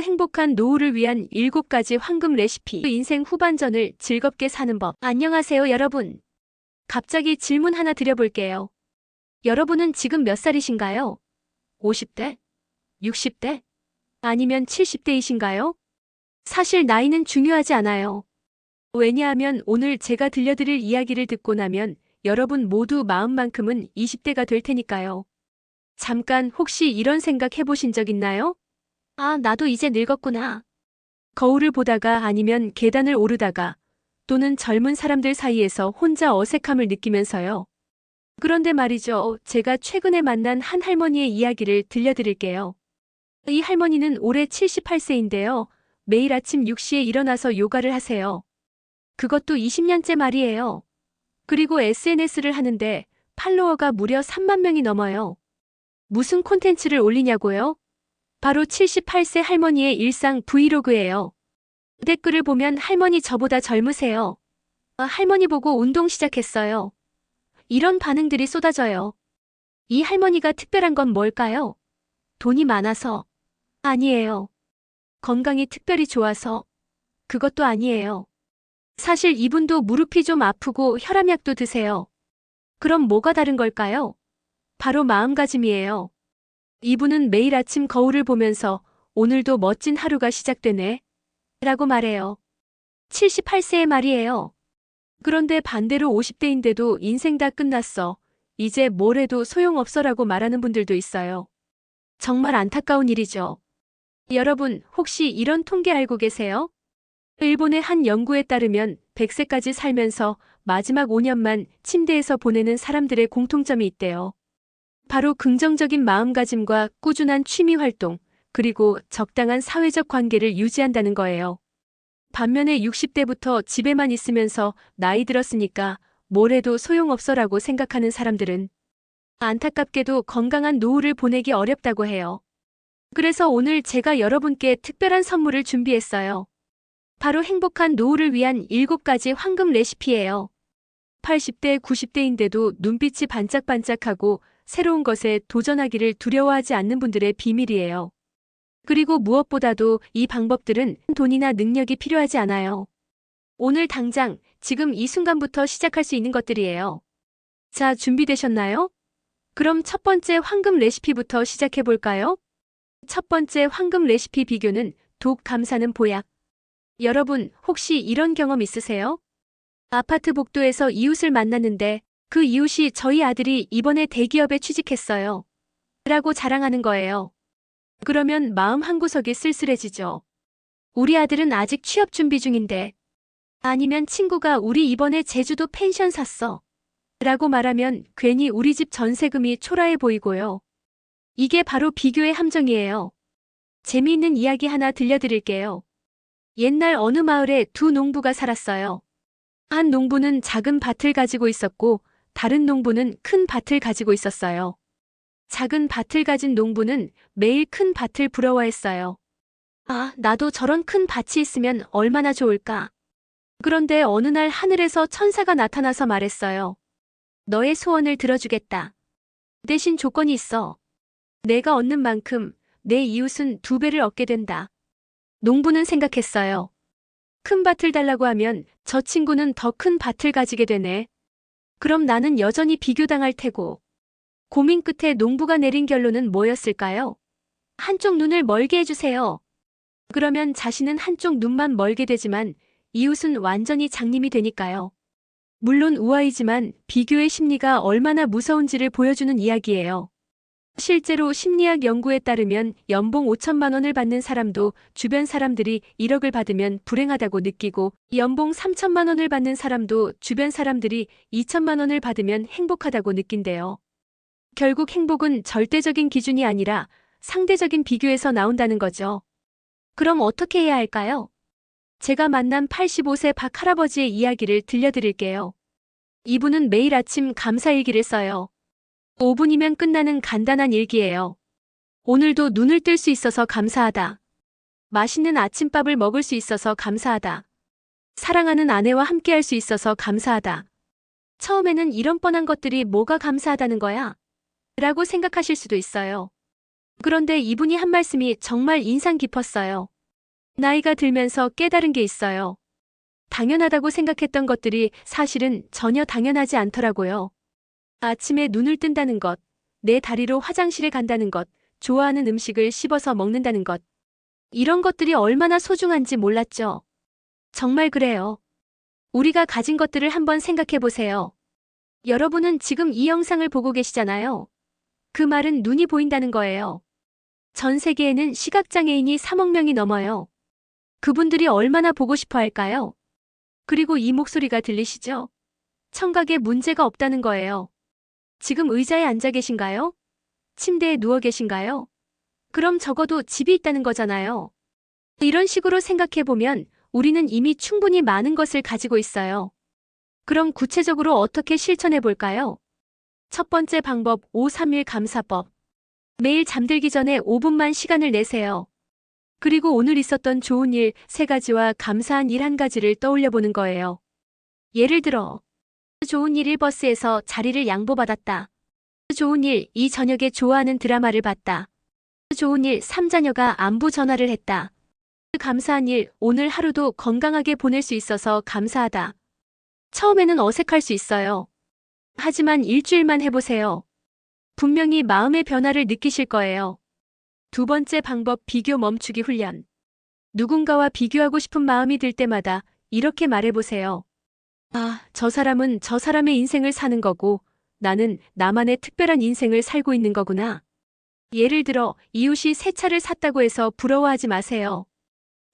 행복한 노후를 위한 7가지 황금 레시피. 인생 후반전을 즐겁게 사는 법. 안녕하세요, 여러분. 갑자기 질문 하나 드려볼게요. 여러분은 지금 몇 살이신가요? 50대? 60대? 아니면 70대이신가요? 사실 나이는 중요하지 않아요. 왜냐하면 오늘 제가 들려드릴 이야기를 듣고 나면 여러분 모두 마음만큼은 20대가 될 테니까요. 잠깐 혹시 이런 생각 해보신 적 있나요? 아, 나도 이제 늙었구나. 거울을 보다가 아니면 계단을 오르다가 또는 젊은 사람들 사이에서 혼자 어색함을 느끼면서요. 그런데 말이죠. 제가 최근에 만난 한 할머니의 이야기를 들려드릴게요. 이 할머니는 올해 78세인데요. 매일 아침 6시에 일어나서 요가를 하세요. 그것도 20년째 말이에요. 그리고 SNS를 하는데 팔로워가 무려 3만 명이 넘어요. 무슨 콘텐츠를 올리냐고요? 바로 78세 할머니의 일상 브이로그예요. 댓글을 보면 할머니 저보다 젊으세요. 할머니 보고 운동 시작했어요. 이런 반응들이 쏟아져요. 이 할머니가 특별한 건 뭘까요? 돈이 많아서? 아니에요. 건강이 특별히 좋아서? 그것도 아니에요. 사실 이분도 무릎이 좀 아프고 혈압약도 드세요. 그럼 뭐가 다른 걸까요? 바로 마음가짐이에요. 이분은 매일 아침 거울을 보면서 오늘도 멋진 하루가 시작되네 라고 말해요. 78세의 말이에요. 그런데 반대로 50대인데도 인생 다 끝났어. 이제 뭘 해도 소용없어 라고 말하는 분들도 있어요. 정말 안타까운 일이죠. 여러분, 혹시 이런 통계 알고 계세요? 일본의 한 연구에 따르면 100세까지 살면서 마지막 5년만 침대에서 보내는 사람들의 공통점이 있대요. 바로 긍정적인 마음가짐과 꾸준한 취미 활동, 그리고 적당한 사회적 관계를 유지한다는 거예요. 반면에 60대부터 집에만 있으면서 나이 들었으니까 뭘 해도 소용없어라고 생각하는 사람들은 안타깝게도 건강한 노후를 보내기 어렵다고 해요. 그래서 오늘 제가 여러분께 특별한 선물을 준비했어요. 바로 행복한 노후를 위한 7가지 황금 레시피예요. 80대, 90대인데도 눈빛이 반짝반짝하고 새로운 것에 도전하기를 두려워하지 않는 분들의 비밀이에요. 그리고 무엇보다도 이 방법들은 돈이나 능력이 필요하지 않아요. 오늘 당장, 지금 이 순간부터 시작할 수 있는 것들이에요. 자, 준비되셨나요? 그럼 첫 번째 황금 레시피부터 시작해 볼까요? 첫 번째 황금 레시피 비교는 독 감사는 보약. 여러분, 혹시 이런 경험 있으세요? 아파트 복도에서 이웃을 만났는데 그 이웃이 저희 아들이 이번에 대기업에 취직했어요. 라고 자랑하는 거예요. 그러면 마음 한구석이 쓸쓸해지죠. 우리 아들은 아직 취업 준비 중인데. 아니면 친구가 우리 이번에 제주도 펜션 샀어. 라고 말하면 괜히 우리 집 전세금이 초라해 보이고요. 이게 바로 비교의 함정이에요. 재미있는 이야기 하나 들려드릴게요. 옛날 어느 마을에 두 농부가 살았어요. 한 농부는 작은 밭을 가지고 있었고 다른 농부는 큰 밭을 가지고 있었어요. 작은 밭을 가진 농부는 매일 큰 밭을 부러워했어요. 아, 나도 저런 큰 밭이 있으면 얼마나 좋을까. 그런데 어느 날 하늘에서 천사가 나타나서 말했어요. 너의 소원을 들어주겠다. 대신 조건이 있어. 내가 얻는 만큼 내 이웃은 2배를 얻게 된다. 농부는 생각했어요. 큰 밭을 달라고 하면 저 친구는 더 큰 밭을 가지게 되네. 그럼 나는 여전히 비교당할 테고. 고민 끝에 농부가 내린 결론은 뭐였을까요? 한쪽 눈을 멀게 해주세요. 그러면 자신은 한쪽 눈만 멀게 되지만 이웃은 완전히 장님이 되니까요. 물론 우아이지만 비교의 심리가 얼마나 무서운지를 보여주는 이야기예요. 실제로 심리학 연구에 따르면 연봉 5천만 원을 받는 사람도 주변 사람들이 1억을 받으면 불행하다고 느끼고 연봉 3천만 원을 받는 사람도 주변 사람들이 2천만 원을 받으면 행복하다고 느낀대요. 결국 행복은 절대적인 기준이 아니라 상대적인 비교에서 나온다는 거죠. 그럼 어떻게 해야 할까요? 제가 만난 85세 박 할아버지의 이야기를 들려드릴게요. 이분은 매일 아침 감사일기를 써요. 5분이면 끝나는 간단한 일기예요. 오늘도 눈을 뜰 수 있어서 감사하다. 맛있는 아침밥을 먹을 수 있어서 감사하다. 사랑하는 아내와 함께할 수 있어서 감사하다. 처음에는 이런 뻔한 것들이 뭐가 감사하다는 거야? 라고 생각하실 수도 있어요. 그런데 이분이 한 말씀이 정말 인상 깊었어요. 나이가 들면서 깨달은 게 있어요. 당연하다고 생각했던 것들이 사실은 전혀 당연하지 않더라고요. 아침에 눈을 뜬다는 것, 내 다리로 화장실에 간다는 것, 좋아하는 음식을 씹어서 먹는다는 것. 이런 것들이 얼마나 소중한지 몰랐죠. 정말 그래요. 우리가 가진 것들을 한번 생각해 보세요. 여러분은 지금 이 영상을 보고 계시잖아요. 그 말은 눈이 보인다는 거예요. 전 세계에는 시각장애인이 3억 명이 넘어요. 그분들이 얼마나 보고 싶어 할까요? 그리고 이 목소리가 들리시죠? 청각에 문제가 없다는 거예요. 지금 의자에 앉아 계신가요? 침대에 누워 계신가요? 그럼 적어도 집이 있다는 거잖아요. 이런 식으로 생각해 보면 우리는 이미 충분히 많은 것을 가지고 있어요. 그럼 구체적으로 어떻게 실천해 볼까요? 첫 번째 방법 531 감사법. 매일 잠들기 전에 5분만 시간을 내세요. 그리고 오늘 있었던 좋은 일 3가지와 감사한 일 1가지를 떠올려 보는 거예요. 예를 들어, 좋은 일 1버스에서 자리를 양보받았다. 좋은 일 2 저녁에 좋아하는 드라마를 봤다. 좋은 일 3 자녀가 안부 전화를 했다. 감사한 일 오늘 하루도 건강하게 보낼 수 있어서 감사하다. 처음에는 어색할 수 있어요. 하지만 일주일만 해보세요. 분명히 마음의 변화를 느끼실 거예요. 두 번째 방법 비교 멈추기 훈련. 누군가와 비교하고 싶은 마음이 들 때마다 이렇게 말해보세요. 아, 저 사람은 저 사람의 인생을 사는 거고 나는 나만의 특별한 인생을 살고 있는 거구나. 예를 들어 이웃이 새 차를 샀다고 해서 부러워하지 마세요.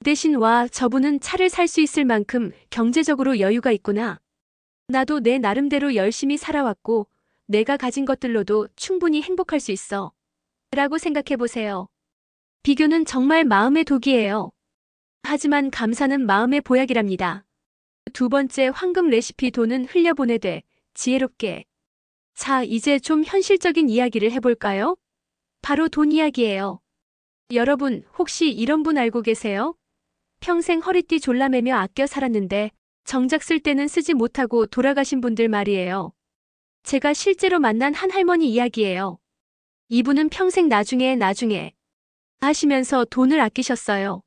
대신 와, 저분은 차를 살 수 있을 만큼 경제적으로 여유가 있구나. 나도 내 나름대로 열심히 살아왔고 내가 가진 것들로도 충분히 행복할 수 있어. 라고 생각해 보세요. 비교는 정말 마음의 독이에요. 하지만 감사는 마음의 보약이랍니다. 두 번째 황금 레시피 돈은 흘려보내되 지혜롭게. 자, 이제 좀 현실적인 이야기를 해볼까요? 바로 돈 이야기예요. 여러분, 혹시 이런 분 알고 계세요? 평생 허리띠 졸라매며 아껴 살았는데 정작 쓸 때는 쓰지 못하고 돌아가신 분들 말이에요. 제가 실제로 만난 한 할머니 이야기예요. 이분은 평생 나중에 하시면서 돈을 아끼셨어요.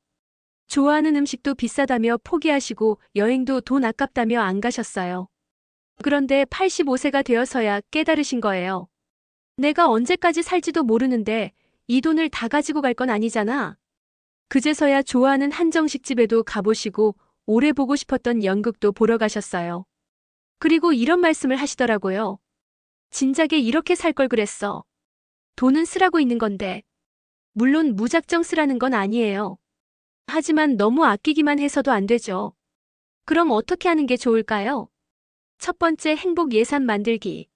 좋아하는 음식도 비싸다며 포기하시고 여행도 돈 아깝다며 안 가셨어요. 그런데 85세가 되어서야 깨달으신 거예요. 내가 언제까지 살지도 모르는데 이 돈을 다 가지고 갈 건 아니잖아. 그제서야 좋아하는 한정식 집에도 가보시고 오래 보고 싶었던 연극도 보러 가셨어요. 그리고 이런 말씀을 하시더라고요. 진작에 이렇게 살 걸 그랬어. 돈은 쓰라고 있는 건데. 물론 무작정 쓰라는 건 아니에요. 하지만 너무 아끼기만 해서도 안 되죠. 그럼 어떻게 하는 게 좋을까요? 첫 번째 행복 예산 만들기.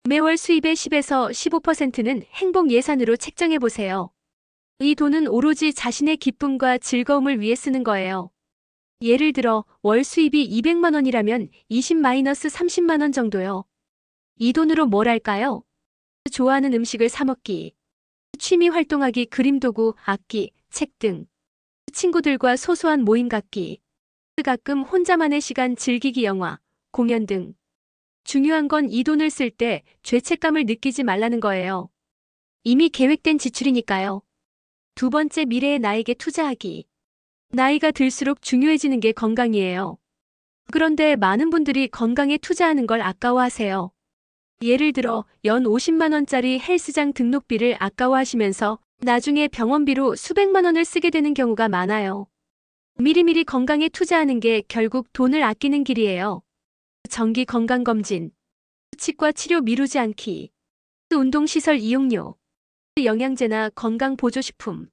매월 수입의 10에서 15%는 행복 예산으로 책정해 보세요. 이 돈은 오로지 자신의 기쁨과 즐거움을 위해 쓰는 거예요. 예를 들어 월 수입이 200만 원이라면 20-30만 원 정도요. 이 돈으로 뭘 할까요? 좋아하는 음식을 사 먹기, 취미 활동하기, 그림 도구, 악기, 책 등, 친구들과 소소한 모임 갖기, 가끔 혼자만의 시간 즐기기, 영화, 공연 등. 중요한 건 이 돈을 쓸 때 죄책감을 느끼지 말라는 거예요. 이미 계획된 지출이니까요. 두 번째 미래의 나에게 투자하기. 나이가 들수록 중요해지는 게 건강이에요. 그런데 많은 분들이 건강에 투자하는 걸 아까워하세요. 예를 들어 연 50만 원짜리 헬스장 등록비를 아까워하시면서 나중에 병원비로 수백만 원을 쓰게 되는 경우가 많아요. 미리미리 건강에 투자하는 게 결국 돈을 아끼는 길이에요. 정기 건강검진, 치과 치료 미루지 않기, 운동시설 이용료, 영양제나 건강보조식품,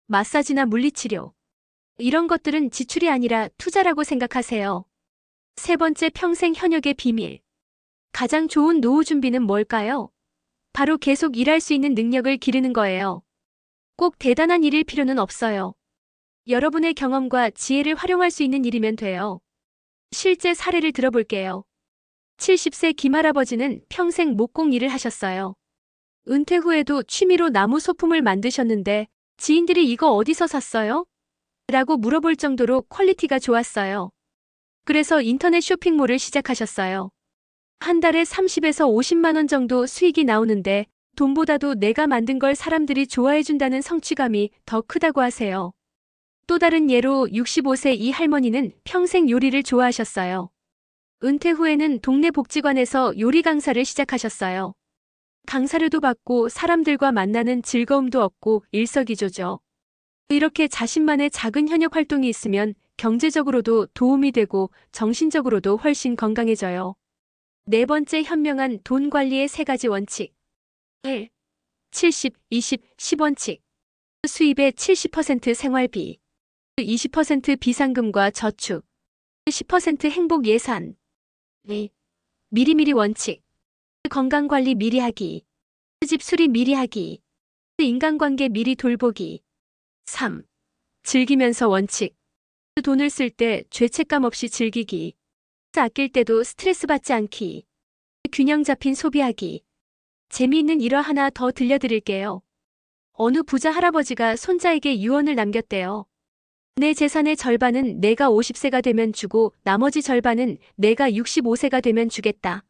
마사지나 물리치료. 이런 것들은 지출이 아니라 투자라고 생각하세요. 세 번째 평생 현역의 비밀. 가장 좋은 노후 준비는 뭘까요? 바로 계속 일할 수 있는 능력을 기르는 거예요. 꼭 대단한 일일 필요는 없어요. 여러분의 경험과 지혜를 활용할 수 있는 일이면 돼요. 실제 사례를 들어볼게요. 70세 김할아버지는 평생 목공 일을 하셨어요. 은퇴 후에도 취미로 나무 소품을 만드셨는데 지인들이 이거 어디서 샀어요? 라고 물어볼 정도로 퀄리티가 좋았어요. 그래서 인터넷 쇼핑몰을 시작하셨어요. 한 달에 30에서 50만 원 정도 수익이 나오는데 돈보다도 내가 만든 걸 사람들이 좋아해준다는 성취감이 더 크다고 하세요. 또 다른 예로 65세 이 할머니는 평생 요리를 좋아하셨어요. 은퇴 후에는 동네 복지관에서 요리 강사를 시작하셨어요. 강사료도 받고 사람들과 만나는 즐거움도 얻고 일석이조죠. 이렇게 자신만의 작은 현역 활동이 있으면 경제적으로도 도움이 되고 정신적으로도 훨씬 건강해져요. 네 번째, 현명한 돈 관리의 세 가지 원칙. 1. 70, 20, 10원칙. 수입의 70% 생활비, 20% 비상금과 저축, 10% 행복 예산. 2. 미리미리 원칙. 건강관리 미리 하기, 집 수리 미리 하기, 인간관계 미리 돌보기. 3. 즐기면서 원칙. 돈을 쓸 때 죄책감 없이 즐기기, 아낄 때도 스트레스 받지 않기, 균형 잡힌 소비하기. 재미있는 일화 하나 더 들려드릴게요. 어느 부자 할아버지가 손자에게 유언을 남겼대요. 내 재산의 절반은 내가 50세가 되면 주고 나머지 절반은 내가 65세가 되면 주겠다.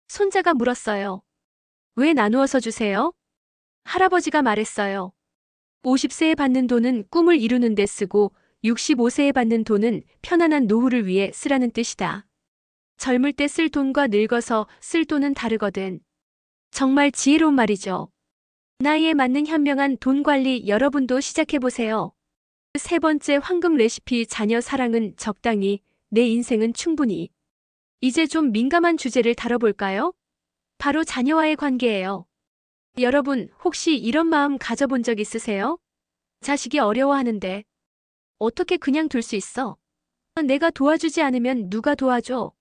손자가 물었어요. 왜 나누어서 주세요? 할아버지가 말했어요. 50세에 받는 돈은 꿈을 이루는 데 쓰고 65세에 받는 돈은 편안한 노후를 위해 쓰라는 뜻이다. 젊을 때 쓸 돈과 늙어서 쓸 돈은 다르거든. 정말 지혜로운 말이죠. 나이에 맞는 현명한 돈 관리, 여러분도 시작해보세요. 세 번째, 황금 레시피. 자녀 사랑은 적당히, 내 인생은 충분히. 이제 좀 민감한 주제를 다뤄볼까요? 바로 자녀와의 관계예요. 여러분, 혹시 이런 마음 가져본 적 있으세요? 자식이 어려워하는데 어떻게 그냥 둘 수 있어? 내가 도와주지 않으면 누가 도와줘?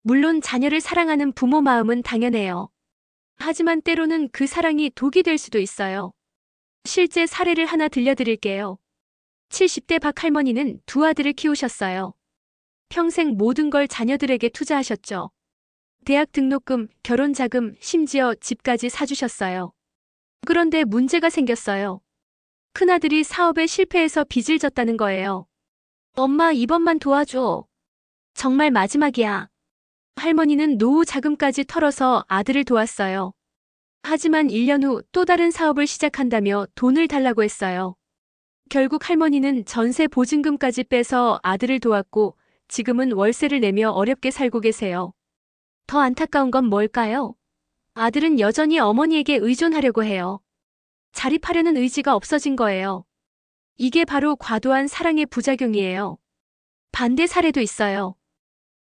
물론 자녀를 사랑하는 부모 마음은 당연해요. 하지만 때로는 그 사랑이 독이 될 수도 있어요. 실제 사례를 하나 들려드릴게요. 70대 박 할머니는 두 아들을 키우셨어요. 평생 모든 걸 자녀들에게 투자하셨죠. 대학 등록금, 결혼 자금, 심지어 집까지 사주셨어요. 그런데 문제가 생겼어요. 큰아들이 사업에 실패해서 빚을 졌다는 거예요. 엄마, 이번만 도와줘. 정말 마지막이야. 할머니는 노후 자금까지 털어서 아들을 도왔어요. 하지만 1년 후 또 다른 사업을 시작한다며 돈을 달라고 했어요. 결국 할머니는 전세 보증금까지 빼서 아들을 도왔고 지금은 월세를 내며 어렵게 살고 계세요. 더 안타까운 건 뭘까요? 아들은 여전히 어머니에게 의존하려고 해요. 자립하려는 의지가 없어진 거예요. 이게 바로 과도한 사랑의 부작용이에요. 반대 사례도 있어요.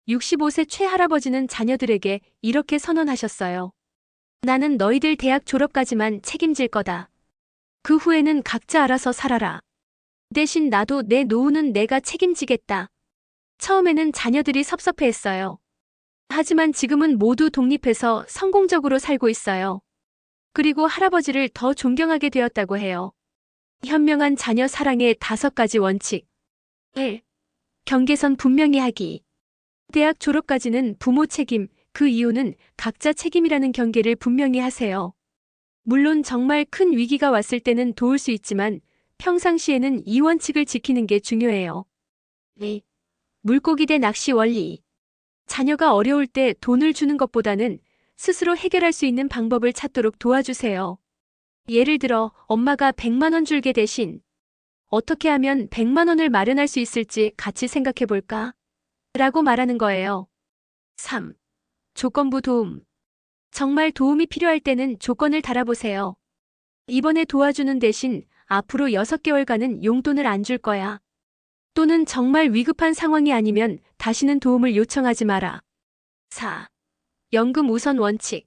65세 최할아버지는 자녀들에게 이렇게 선언하셨어요. 나는 너희들 대학 졸업까지만 책임질 거다. 그 후에는 각자 알아서 살아라. 대신 나도 내 노후는 내가 책임지겠다. 처음에는 자녀들이 섭섭해했어요. 하지만 지금은 모두 독립해서 성공적으로 살고 있어요. 그리고 할아버지를 더 존경하게 되었다고 해요. 현명한 자녀 사랑의 5가지 원칙. 1. 경계선 분명히 하기. 대학 졸업까지는 부모 책임, 그 이후는 각자 책임이라는 경계를 분명히 하세요. 물론 정말 큰 위기가 왔을 때는 도울 수 있지만 평상시에는 이 원칙을 지키는 게 중요해요. 2. 물고기 대 낚시 원리. 자녀가 어려울 때 돈을 주는 것보다는 스스로 해결할 수 있는 방법을 찾도록 도와주세요. 예를 들어 엄마가 100만 원 줄게 대신 어떻게 하면 100만 원을 마련할 수 있을지 같이 생각해 볼까? 라고 말하는 거예요. 3. 조건부 도움. 정말 도움이 필요할 때는 조건을 달아보세요. 이번에 도와주는 대신 앞으로 6개월간은 용돈을 안 줄 거야. 또는 정말 위급한 상황이 아니면 다시는 도움을 요청하지 마라. 4. 연금 우선 원칙.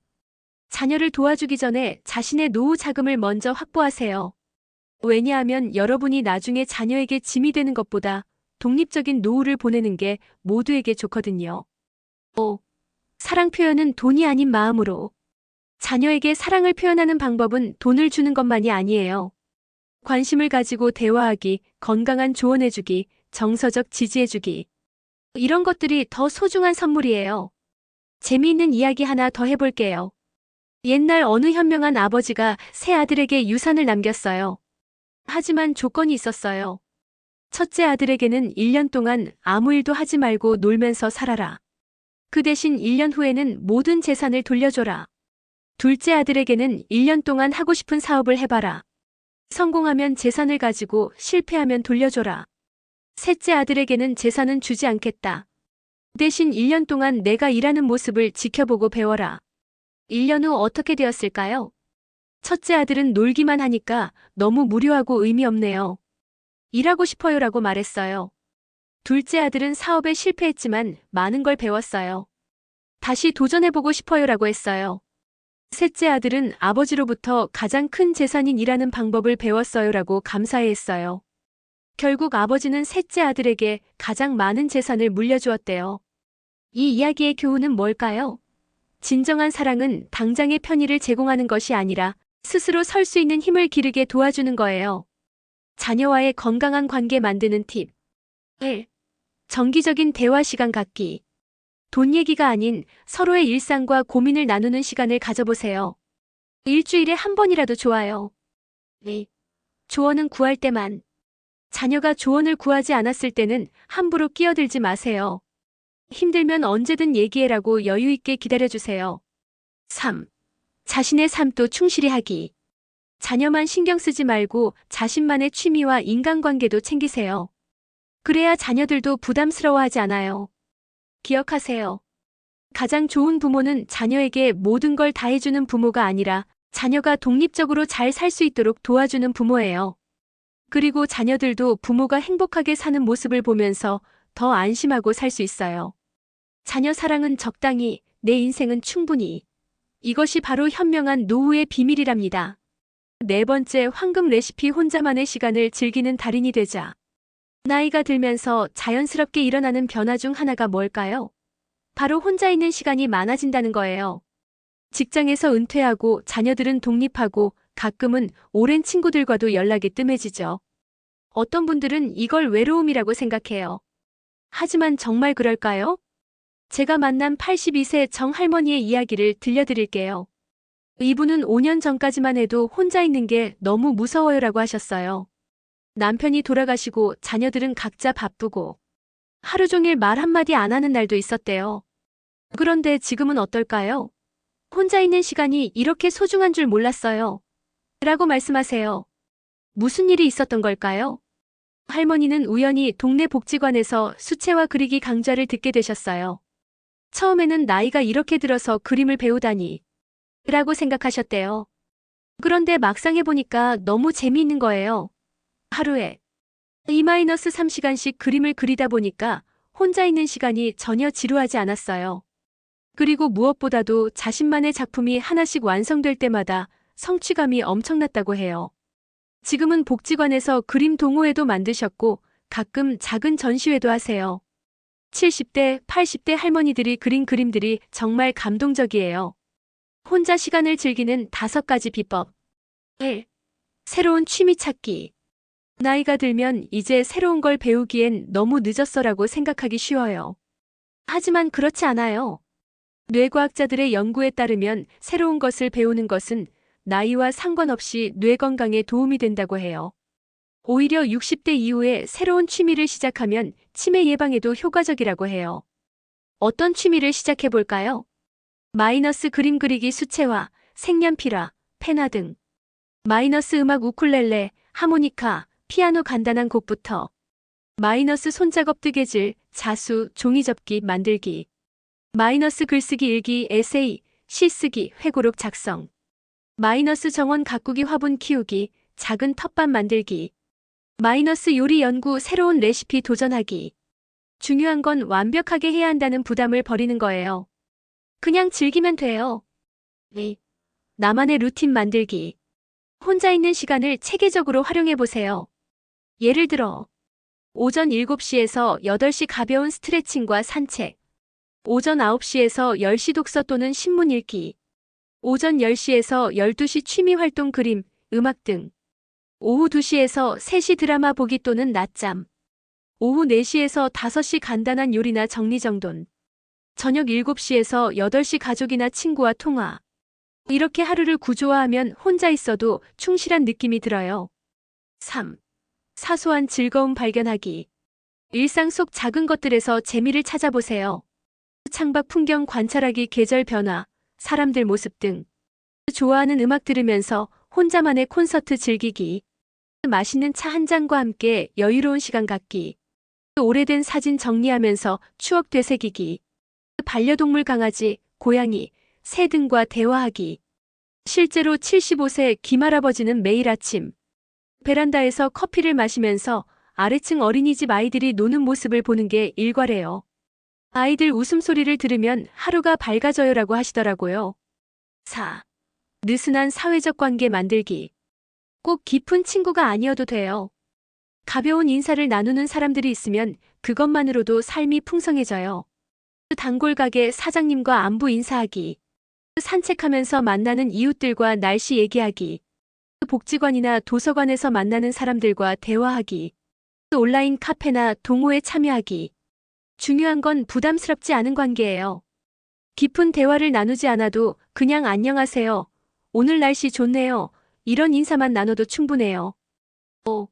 자녀를 도와주기 전에 자신의 노후 자금을 먼저 확보하세요. 왜냐하면 여러분이 나중에 자녀에게 짐이 되는 것보다 독립적인 노후를 보내는 게 모두에게 좋거든요. 5. 사랑 표현은 돈이 아닌 마음으로. 자녀에게 사랑을 표현하는 방법은 돈을 주는 것만이 아니에요. 관심을 가지고 대화하기, 건강한 조언해주기, 정서적 지지해주기. 이런 것들이 더 소중한 선물이에요. 재미있는 이야기 하나 더 해볼게요. 옛날 어느 현명한 아버지가 세 아들에게 유산을 남겼어요. 하지만 조건이 있었어요. 첫째 아들에게는 1년 동안 아무 일도 하지 말고 놀면서 살아라. 그 대신 1년 후에는 모든 재산을 돌려줘라. 둘째 아들에게는 1년 동안 하고 싶은 사업을 해봐라. 성공하면 재산을 가지고 실패하면 돌려줘라. 셋째 아들에게는 재산은 주지 않겠다. 대신 1년 동안 내가 일하는 모습을 지켜보고 배워라. 1년 후 어떻게 되었을까요? 첫째 아들은 놀기만 하니까 너무 무료하고 의미 없네요. 일하고 싶어요라고 말했어요. 둘째 아들은 사업에 실패했지만 많은 걸 배웠어요. 다시 도전해보고 싶어요라고 했어요. 셋째 아들은 아버지로부터 가장 큰 재산인 일하는 방법을 배웠어요라고 감사해했어요. 결국 아버지는 셋째 아들에게 가장 많은 재산을 물려주었대요. 이 이야기의 교훈은 뭘까요? 진정한 사랑은 당장의 편의를 제공하는 것이 아니라 스스로 설 수 있는 힘을 기르게 도와주는 거예요. 자녀와의 건강한 관계 만드는 팁. 1. 정기적인 대화 시간 갖기. 돈 얘기가 아닌 서로의 일상과 고민을 나누는 시간을 가져보세요. 일주일에 한 번이라도 좋아요. 2. 조언은 구할 때만. 자녀가 조언을 구하지 않았을 때는 함부로 끼어들지 마세요. 힘들면 언제든 얘기해라고 여유 있게 기다려주세요. 3. 자신의 삶도 충실히 하기. 자녀만 신경 쓰지 말고 자신만의 취미와 인간관계도 챙기세요. 그래야 자녀들도 부담스러워하지 않아요. 기억하세요. 가장 좋은 부모는 자녀에게 모든 걸 다 해주는 부모가 아니라 자녀가 독립적으로 잘 살 수 있도록 도와주는 부모예요. 그리고 자녀들도 부모가 행복하게 사는 모습을 보면서 더 안심하고 살 수 있어요. 자녀 사랑은 적당히, 내 인생은 충분히. 이것이 바로 현명한 노후의 비밀이랍니다. 네 번째, 황금 레시피. 혼자만의 시간을 즐기는 달인이 되자. 나이가 들면서 자연스럽게 일어나는 변화 중 하나가 뭘까요? 바로 혼자 있는 시간이 많아진다는 거예요. 직장에서 은퇴하고 자녀들은 독립하고 가끔은 오랜 친구들과도 연락이 뜸해지죠. 어떤 분들은 이걸 외로움이라고 생각해요. 하지만 정말 그럴까요? 제가 만난 82세 정할머니의 이야기를 들려드릴게요. 이분은 5년 전까지만 해도 혼자 있는 게 너무 무서워요라고 하셨어요. 남편이 돌아가시고 자녀들은 각자 바쁘고 하루 종일 말 한마디 안 하는 날도 있었대요. 그런데 지금은 어떨까요? 혼자 있는 시간이 이렇게 소중한 줄 몰랐어요. 라고 말씀하세요. 무슨 일이 있었던 걸까요? 할머니는 우연히 동네 복지관에서 수채화 그리기 강좌를 듣게 되셨어요. 처음에는 나이가 이렇게 들어서 그림을 배우다니 라고 생각하셨대요. 그런데 막상 해보니까 너무 재미있는 거예요. 하루에 2-3시간씩 그림을 그리다 보니까 혼자 있는 시간이 전혀 지루하지 않았어요. 그리고 무엇보다도 자신만의 작품이 하나씩 완성될 때마다 성취감이 엄청났다고 해요. 지금은 복지관에서 그림 동호회도 만드셨고 가끔 작은 전시회도 하세요. 70대, 80대 할머니들이 그린 그림들이 정말 감동적이에요. 혼자 시간을 즐기는 5가지 비법. 1. 새로운 취미 찾기. 나이가 들면 이제 새로운 걸 배우기엔 너무 늦었어라고 생각하기 쉬워요. 하지만 그렇지 않아요. 뇌과학자들의 연구에 따르면 새로운 것을 배우는 것은 나이와 상관없이 뇌 건강에 도움이 된다고 해요. 오히려 60대 이후에 새로운 취미를 시작하면 치매 예방에도 효과적이라고 해요. 어떤 취미를 시작해볼까요? 마이너스 그림 그리기, 수채화, 색연필화, 페나 등. 마이너스 음악, 우쿨렐레, 하모니카, 피아노 간단한 곡부터. 마이너스 손작업, 뜨개질, 자수, 종이접기 만들기. 마이너스 글쓰기, 일기, 에세이, 시 쓰기, 회고록 작성. 마이너스 정원 가꾸기, 화분 키우기, 작은 텃밭 만들기. 마이너스 요리 연구, 새로운 레시피 도전하기. 중요한 건 완벽하게 해야 한다는 부담을 버리는 거예요. 그냥 즐기면 돼요. 2. 나만의 루틴 만들기. 혼자 있는 시간을 체계적으로 활용해보세요. 예를 들어 오전 7시에서 8시 가벼운 스트레칭과 산책, 오전 9시에서 10시 독서 또는 신문 읽기, 오전 10시에서 12시 취미 활동, 그림, 음악 등, 오후 2시에서 3시 드라마 보기 또는 낮잠, 오후 4시에서 5시 간단한 요리나 정리정돈, 저녁 7시에서 8시 가족이나 친구와 통화. 이렇게 하루를 구조화하면 혼자 있어도 충실한 느낌이 들어요. 3. 사소한 즐거움 발견하기. 일상 속 작은 것들에서 재미를 찾아보세요. 창밖 풍경 관찰하기, 계절 변화, 사람들 모습 등. 좋아하는 음악 들으면서 혼자만의 콘서트 즐기기. 맛있는 차 한 잔과 함께 여유로운 시간 갖기. 오래된 사진 정리하면서 추억 되새기기. 반려동물 강아지, 고양이, 새 등과 대화하기. 실제로 75세 김할아버지는 매일 아침 베란다에서 커피를 마시면서 아래층 어린이집 아이들이 노는 모습을 보는 게 일과래요. 아이들 웃음소리를 들으면 하루가 밝아져요라고 하시더라고요. 4. 느슨한 사회적 관계 만들기. 꼭 깊은 친구가 아니어도 돼요. 가벼운 인사를 나누는 사람들이 있으면 그것만으로도 삶이 풍성해져요. 단골 가게 사장님과 안부 인사하기. 산책하면서 만나는 이웃들과 날씨 얘기하기. 복지관이나 도서관에서 만나는 사람들과 대화하기. 온라인 카페나 동호회 참여하기. 중요한 건 부담스럽지 않은 관계예요. 깊은 대화를 나누지 않아도 그냥 안녕하세요. 오늘 날씨 좋네요. 이런 인사만 나눠도 충분해요. 5.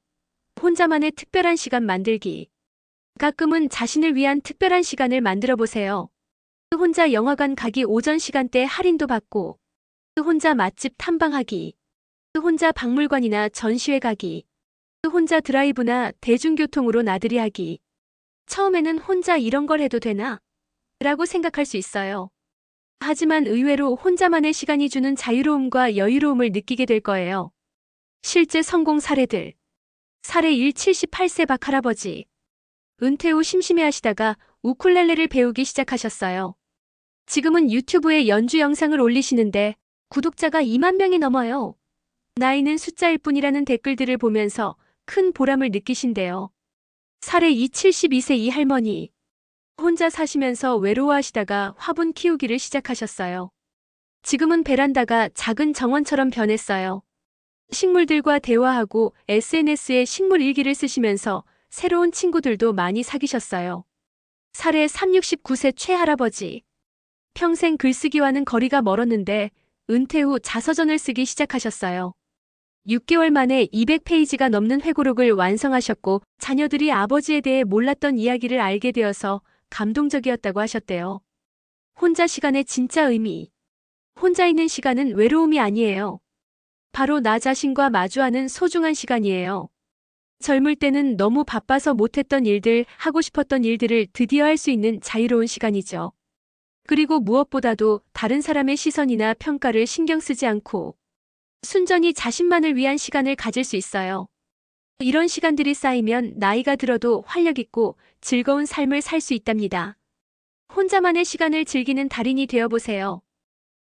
혼자만의 특별한 시간 만들기. 가끔은 자신을 위한 특별한 시간을 만들어 보세요. 혼자 영화관 가기 오전 시간대 할인도 받고, 혼자 맛집 탐방하기, 혼자 박물관이나 전시회 가기, 혼자 드라이브나 대중교통으로 나들이 하기. 처음에는 혼자 이런 걸 해도 되나? 라고 생각할 수 있어요. 하지만 의외로 혼자만의 시간이 주는 자유로움과 여유로움을 느끼게 될 거예요. 실제 성공 사례들. 사례 1. 78세 박 할아버지. 은퇴 후 심심해하시다가 우쿨렐레를 배우기 시작하셨어요. 지금은 유튜브에 연주 영상을 올리시는데 구독자가 2만 명이 넘어요. 나이는 숫자일 뿐이라는 댓글들을 보면서 큰 보람을 느끼신대요. 사례 2. 72세 이 할머니. 혼자 사시면서 외로워하시다가 화분 키우기를 시작하셨어요. 지금은 베란다가 작은 정원처럼 변했어요. 식물들과 대화하고 SNS에 식물 일기를 쓰시면서 새로운 친구들도 많이 사귀셨어요. 사례 3. 69세 최 할아버지. 평생 글쓰기와는 거리가 멀었는데 은퇴 후 자서전을 쓰기 시작하셨어요. 6개월 만에 200페이지가 넘는 회고록을 완성하셨고 자녀들이 아버지에 대해 몰랐던 이야기를 알게 되어서 감동적이었다고 하셨대요. 혼자 시간의 진짜 의미. 혼자 있는 시간은 외로움이 아니에요. 바로 나 자신과 마주하는 소중한 시간이에요. 젊을 때는 너무 바빠서 못했던 일들, 하고 싶었던 일들을 드디어 할 수 있는 자유로운 시간이죠. 그리고 무엇보다도 다른 사람의 시선이나 평가를 신경 쓰지 않고 순전히 자신만을 위한 시간을 가질 수 있어요. 이런 시간들이 쌓이면 나이가 들어도 활력 있고 즐거운 삶을 살 수 있답니다. 혼자만의 시간을 즐기는 달인이 되어보세요.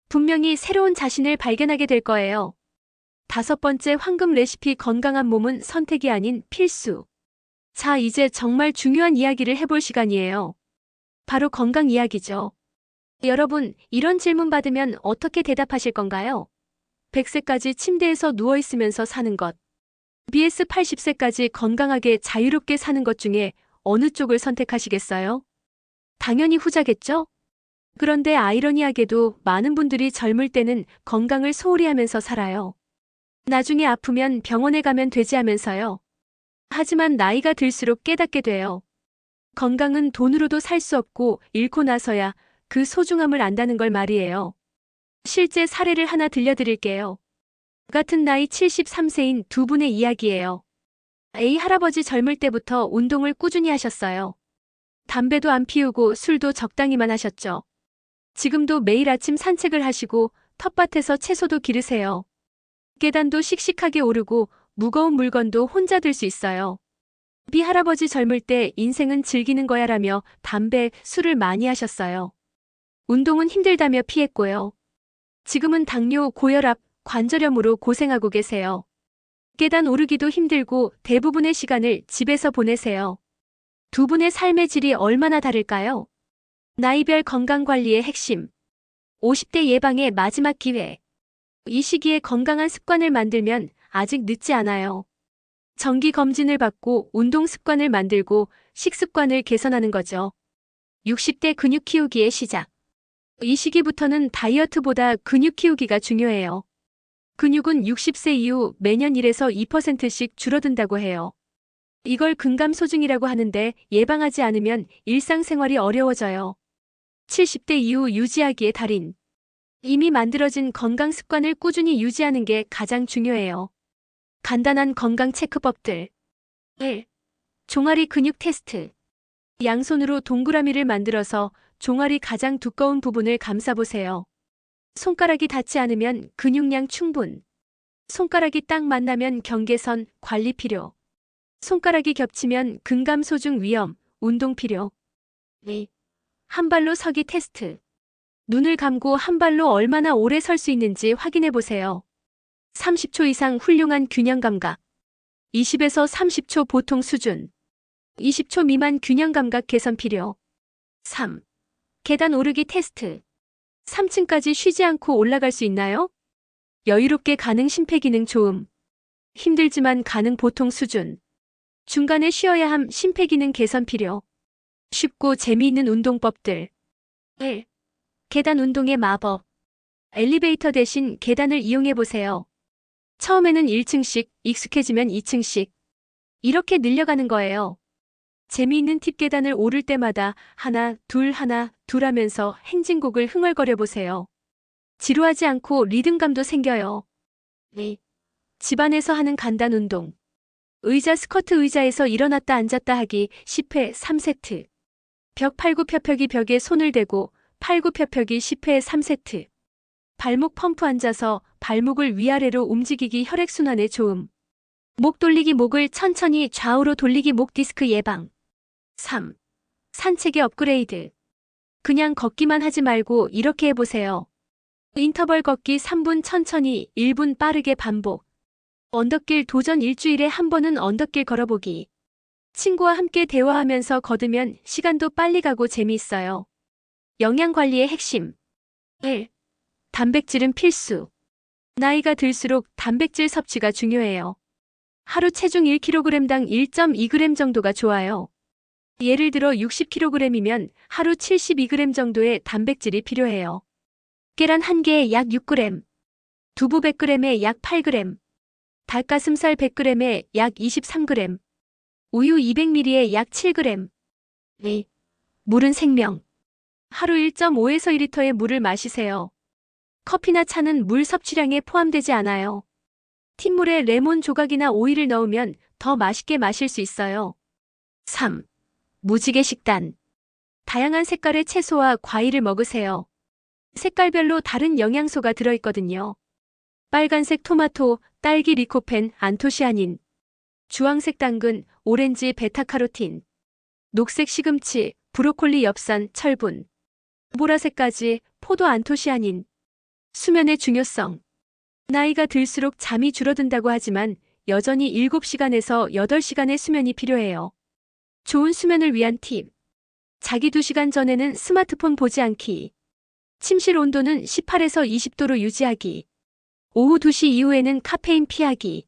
분명히 새로운 자신을 발견하게 될 거예요. 5번째 황금 레시피. 건강한 몸은 선택이 아닌 필수. 자, 이제 정말 중요한 이야기를 해볼 시간이에요. 바로 건강 이야기죠. 여러분, 이런 질문 받으면 어떻게 대답하실 건가요? 100세까지 침대에서 누워있으면서 사는 것. vs 80세까지 건강하게 자유롭게 사는 것 중에 어느 쪽을 선택하시겠어요? 당연히 후자겠죠? 그런데 아이러니하게도 많은 분들이 젊을 때는 건강을 소홀히 하면서 살아요. 나중에 아프면 병원에 가면 되지 하면서요. 하지만 나이가 들수록 깨닫게 돼요. 건강은 돈으로도 살 수 없고 잃고 나서야 그 소중함을 안다는 걸 말이에요. 실제 사례를 하나 들려드릴게요. 같은 나이 73세인 두 분의 이야기예요. A 할아버지 젊을 때부터 운동을 꾸준히 하셨어요. 담배도 안 피우고 술도 적당히만 하셨죠. 지금도 매일 아침 산책을 하시고 텃밭에서 채소도 기르세요. 계단도 씩씩하게 오르고 무거운 물건도 혼자 들 수 있어요. B 할아버지 젊을 때 인생은 즐기는 거야라며 담배, 술을 많이 하셨어요. 운동은 힘들다며 피했고요. 지금은 당뇨, 고혈압, 관절염으로 고생하고 계세요. 계단 오르기도 힘들고 대부분의 시간을 집에서 보내세요. 두 분의 삶의 질이 얼마나 다를까요? 나이별 건강관리의 핵심. 50대 예방의 마지막 기회. 이 시기에 건강한 습관을 만들면 아직 늦지 않아요. 정기 검진을 받고 운동 습관을 만들고 식습관을 개선하는 거죠. 60대 근육 키우기의 시작. 이 시기부터는 다이어트보다 근육 키우기가 중요해요. 근육은 60세 이후 매년 1에서 2%씩 줄어든다고 해요. 이걸 근감소증이라고 하는데 예방하지 않으면 일상생활이 어려워져요. 70대 이후 유지하기의 달인. 이미 만들어진 건강 습관을 꾸준히 유지하는 게 가장 중요해요. 간단한 건강 체크법들. 1. 종아리 근육 테스트. 양손으로 동그라미를 만들어서 종아리 가장 두꺼운 부분을 감싸보세요. 손가락이 닿지 않으면 근육량 충분. 손가락이 딱 만나면 경계선, 관리 필요. 손가락이 겹치면 근감소증 위험, 운동 필요. 2. 한 발로 서기 테스트. 눈을 감고 한 발로 얼마나 오래 설 수 있는지 확인해 보세요. 30초 이상 훌륭한 균형 감각. 20에서 30초 보통 수준. 20초 미만 균형 감각 개선 필요. 3. 계단 오르기 테스트. 3층까지 쉬지 않고 올라갈 수 있나요? 여유롭게 가능 심폐기능 좋음. 힘들지만 가능 보통 수준. 중간에 쉬어야 함 심폐기능 개선 필요. 쉽고 재미있는 운동법들. 1. 계단 운동의 마법. 엘리베이터 대신 계단을 이용해 보세요. 처음에는 1층씩, 익숙해지면 2층씩. 이렇게 늘려가는 거예요. 재미있는 팁 계단을 오를 때마다 하나, 둘 하면서 행진곡을 흥얼거려 보세요. 지루하지 않고 리듬감도 생겨요. 2. 집안에서 하는 간단 운동. 의자 스쿼트 의자에서 일어났다 앉았다 하기 10회 3세트. 벽 팔굽혀펴기 벽에 손을 대고 팔굽혀펴기 10회 3세트. 발목 펌프 앉아서 발목을 위아래로 움직이기 혈액순환에 좋음. 목 돌리기 목을 천천히 좌우로 돌리기 목 디스크 예방. 3. 산책의 업그레이드. 그냥 걷기만 하지 말고 이렇게 해보세요. 인터벌 걷기 3분 천천히 1분 빠르게 반복. 언덕길 도전 일주일에 한 번은 언덕길 걸어보기. 친구와 함께 대화하면서 걸으면 시간도 빨리 가고 재미있어요. 영양관리의 핵심. 1. 단백질은 필수. 나이가 들수록 단백질 섭취가 중요해요. 하루 체중 1kg당 1.2g 정도가 좋아요. 예를 들어 60kg이면 하루 72g 정도의 단백질이 필요해요. 계란 1개에 약 6g, 두부 100g에 약 8g, 닭가슴살 100g에 약 23g, 우유 200ml에 약 7g. 2. 물은 생명. 하루 1.5에서 2리터의 물을 마시세요. 커피나 차는 물 섭취량에 포함되지 않아요. 틴물에 레몬 조각이나 오이를 넣으면 더 맛있게 마실 수 있어요. 3. 무지개 식단. 다양한 색깔의 채소와 과일을 먹으세요. 색깔별로 다른 영양소가 들어있거든요. 빨간색 토마토, 딸기 리코펜, 안토시아닌. 주황색 당근, 오렌지 베타카로틴. 녹색 시금치, 브로콜리 엽산, 철분. 보라색까지 포도 안토시아닌. 수면의 중요성. 나이가 들수록 잠이 줄어든다고 하지만 여전히 7시간에서 8시간의 수면이 필요해요. 좋은 수면을 위한 팁. 자기 2시간 전에는 스마트폰 보지 않기. 침실 온도는 18에서 20도로 유지하기. 오후 2시 이후에는 카페인 피하기.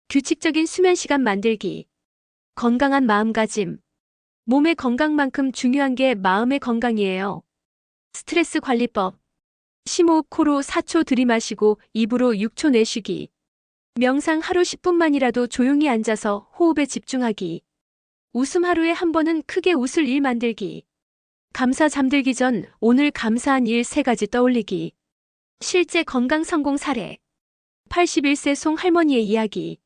규칙적인 수면 시간 만들기. 건강한 마음가짐. 몸의 건강만큼 중요한 게 마음의 건강이에요. 스트레스 관리법. 심호흡 코로 4초 들이마시고 입으로 6초 내쉬기. 명상 하루 10분만이라도 조용히 앉아서 호흡에 집중하기. 웃음 하루에 한 번은 크게 웃을 일 만들기. 감사 잠들기 전 오늘 감사한 일 3가지 떠올리기. 실제 건강 성공 사례. 81세 송 할머니의 이야기.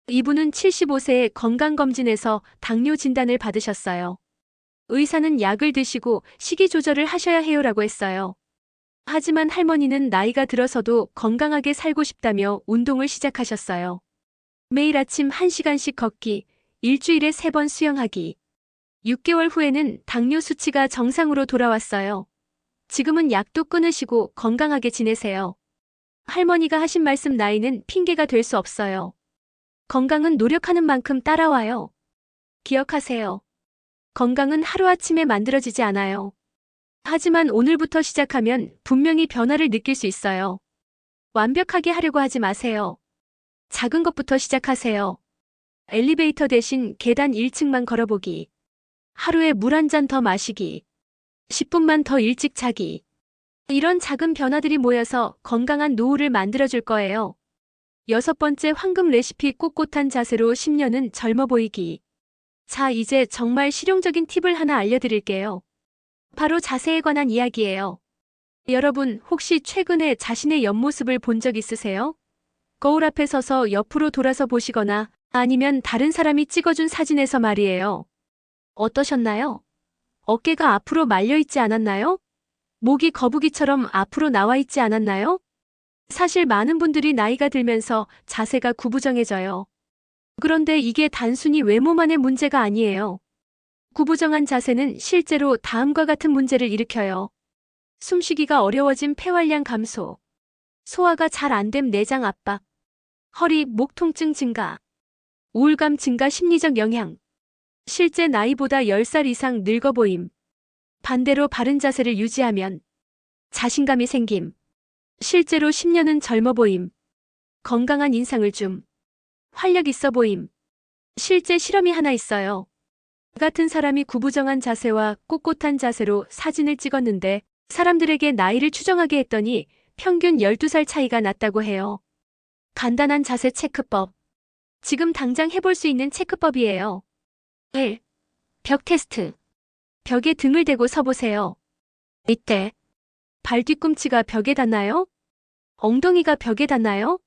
이분은 75세에 건강검진에서 당뇨 진단을 받으셨어요. 의사는 약을 드시고 식이 조절을 하셔야 해요라고 했어요. 하지만 할머니는 나이가 들어서도 건강하게 살고 싶다며 운동을 시작하셨어요. 매일 아침 1시간씩 걷기, 일주일에 3번 수영하기. 6개월 후에는 당뇨 수치가 정상으로 돌아왔어요. 지금은 약도 끊으시고 건강하게 지내세요. 할머니가 하신 말씀 나이는 핑계가 될 수 없어요. 건강은 노력하는 만큼 따라와요. 기억하세요. 건강은 하루아침에 만들어지지 않아요. 하지만 오늘부터 시작하면 분명히 변화를 느낄 수 있어요. 완벽하게 하려고 하지 마세요. 작은 것부터 시작하세요. 엘리베이터 대신 계단 1층만 걸어보기. 하루에 물 한 잔 더 마시기. 10분만 더 일찍 자기. 이런 작은 변화들이 모여서 건강한 노후를 만들어줄 거예요. 6번째 황금 레시피 꼿꼿한 자세로 10년은 젊어 보이기. 자, 이제 정말 실용적인 팁을 하나 알려드릴게요. 바로 자세에 관한 이야기예요. 여러분, 혹시 최근에 자신의 옆모습을 본 적 있으세요? 거울 앞에 서서 옆으로 돌아서 보시거나 아니면 다른 사람이 찍어준 사진에서 말이에요. 어떠셨나요? 어깨가 앞으로 말려 있지 않았나요? 목이 거북이처럼 앞으로 나와 있지 않았나요? 사실 많은 분들이 나이가 들면서 자세가 구부정해져요. 그런데 이게 단순히 외모만의 문제가 아니에요. 구부정한 자세는 실제로 다음과 같은 문제를 일으켜요. 숨쉬기가 어려워진 폐활량 감소, 소화가 잘 안 됨 내장 압박, 허리, 목 통증 증가, 우울감 증가 심리적 영향, 실제 나이보다 10살 이상 늙어 보임. 반대로 바른 자세를 유지하면 자신감이 생김. 실제로 10년은 젊어 보임. 건강한 인상을 줌. 활력 있어 보임. 실제 실험이 하나 있어요. 같은 사람이 구부정한 자세와 꼿꼿한 자세로 사진을 찍었는데 사람들에게 나이를 추정하게 했더니 평균 12살 차이가 났다고 해요. 간단한 자세 체크법. 지금 당장 해볼 수 있는 체크법이에요. 1. 벽 테스트. 벽에 등을 대고 서보세요. 이때 발 뒤꿈치가 벽에 닿나요? 엉덩이가 벽에 닿나요?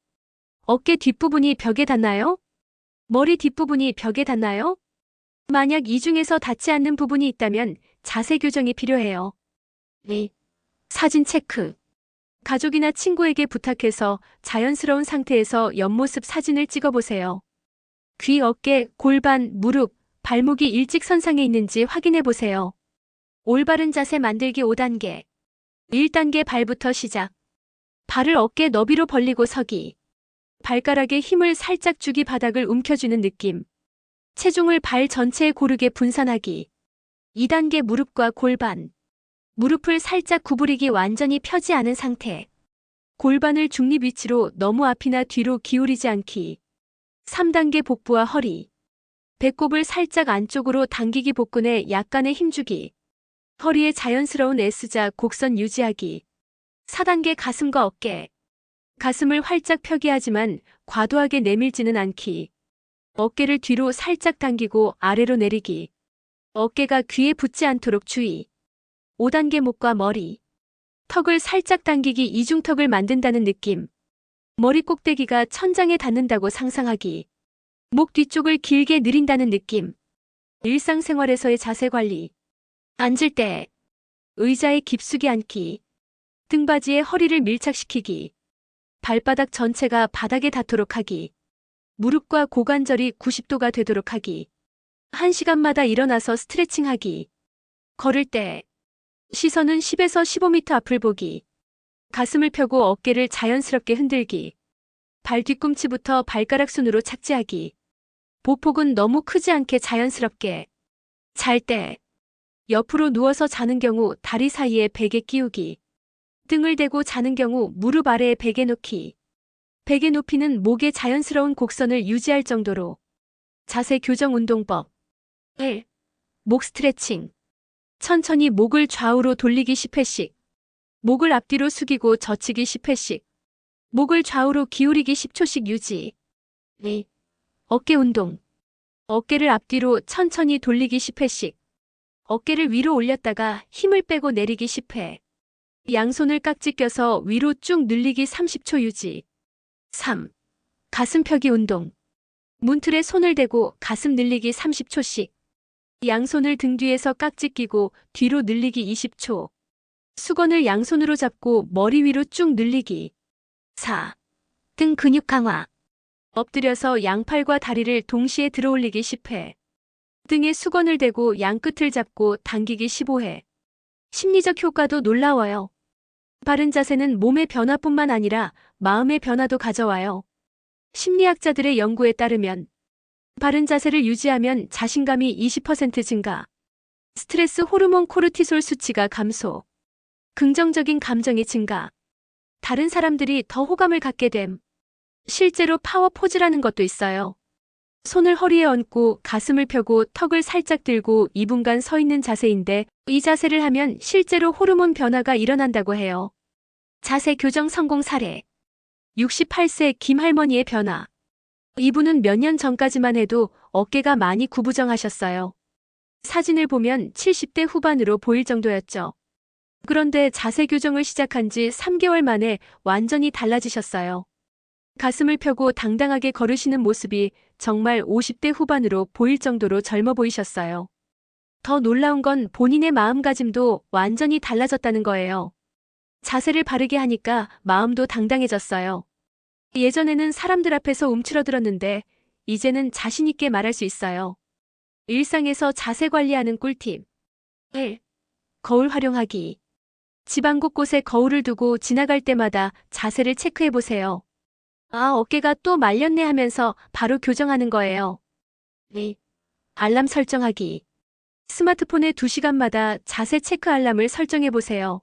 어깨 뒷부분이 벽에 닿나요? 머리 뒷부분이 벽에 닿나요? 만약 이 중에서 닿지 않는 부분이 있다면 자세 교정이 필요해요. 2. 사진 체크. 가족이나 친구에게 부탁해서 자연스러운 상태에서 옆모습 사진을 찍어보세요. 귀, 어깨, 골반, 무릎, 발목이 일직선상에 있는지 확인해보세요. 올바른 자세 만들기 5단계. 1단계 발부터 시작. 발을 어깨 너비로 벌리고 서기. 발가락에 힘을 살짝 주기 바닥을 움켜쥐는 느낌. 체중을 발 전체에 고르게 분산하기. 2단계 무릎과 골반. 무릎을 살짝 구부리기 완전히 펴지 않은 상태. 골반을 중립 위치로 너무 앞이나 뒤로 기울이지 않기. 3단계 복부와 허리. 배꼽을 살짝 안쪽으로 당기기 복근에 약간의 힘주기. 허리에 자연스러운 S자 곡선 유지하기. 4단계 가슴과 어깨. 가슴을 활짝 펴게 하지만 과도하게 내밀지는 않기. 어깨를 뒤로 살짝 당기고 아래로 내리기. 어깨가 귀에 붙지 않도록 주의. 5단계 목과 머리. 턱을 살짝 당기기 이중턱을 만든다는 느낌. 머리 꼭대기가 천장에 닿는다고 상상하기. 목 뒤쪽을 길게 늘린다는 느낌. 일상생활에서의 자세 관리. 앉을 때 의자에 깊숙이 앉기. 등받이에 허리를 밀착시키기. 발바닥 전체가 바닥에 닿도록 하기. 무릎과 고관절이 90도가 되도록 하기. 1시간마다 일어나서 스트레칭하기. 걸을 때 시선은 10에서 15m 앞을 보기. 가슴을 펴고 어깨를 자연스럽게 흔들기. 발 뒤꿈치부터 발가락 순으로 착지하기. 보폭은 너무 크지 않게 자연스럽게. 잘 때 옆으로 누워서 자는 경우 다리 사이에 베개 끼우기. 등을 대고 자는 경우 무릎 아래에 베개 놓기. 베개 높이는 목의 자연스러운 곡선을 유지할 정도로. 자세 교정 운동법. 1. 목 스트레칭. 천천히 목을 좌우로 돌리기 10회씩. 목을 앞뒤로 숙이고 젖히기 10회씩. 목을 좌우로 기울이기 10초씩 유지. 2. 어깨 운동. 어깨를 앞뒤로 천천히 돌리기 10회씩. 어깨를 위로 올렸다가 힘을 빼고 내리기 10회. 양손을 깍지 껴서 위로 쭉 늘리기 30초 유지. 3. 가슴 펴기 운동. 문틀에 손을 대고 가슴 늘리기 30초씩. 양손을 등 뒤에서 깍지 끼고 뒤로 늘리기 20초. 수건을 양손으로 잡고 머리 위로 쭉 늘리기. 4. 등 근육 강화. 엎드려서 양팔과 다리를 동시에 들어올리기 10회. 등에 수건을 대고 양끝을 잡고 당기기 15회. 심리적 효과도 놀라워요. 바른 자세는 몸의 변화뿐만 아니라 마음의 변화도 가져와요. 심리학자들의 연구에 따르면 바른 자세를 유지하면 자신감이 20% 증가, 스트레스 호르몬 코르티솔 수치가 감소, 긍정적인 감정이 증가, 다른 사람들이 더 호감을 갖게 됨. 실제로 파워 포즈라는 것도 있어요. 손을 허리에 얹고 가슴을 펴고 턱을 살짝 들고 2분간 서 있는 자세인데 이 자세를 하면 실제로 호르몬 변화가 일어난다고 해요. 자세 교정 성공 사례. 68세 김할머니의 변화. 이분은 몇 년 전까지만 해도 어깨가 많이 구부정하셨어요. 사진을 보면 70대 후반으로 보일 정도였죠. 그런데 자세 교정을 시작한 지 3개월 만에 완전히 달라지셨어요. 가슴을 펴고 당당하게 걸으시는 모습이 정말 50대 후반으로 보일 정도로 젊어 보이셨어요. 더 놀라운 건 본인의 마음가짐도 완전히 달라졌다는 거예요. 자세를 바르게 하니까 마음도 당당해졌어요. 예전에는 사람들 앞에서 움츠러들었는데 이제는 자신 있게 말할 수 있어요. 일상에서 자세 관리하는 꿀팁. 1. 거울 활용하기. 집안 곳곳에 거울을 두고 지나갈 때마다 자세를 체크해 보세요. 아, 어깨가 또 말렸네 하면서 바로 교정하는 거예요. 2. 알람 설정하기. 스마트폰에 2시간마다 자세 체크 알람을 설정해 보세요.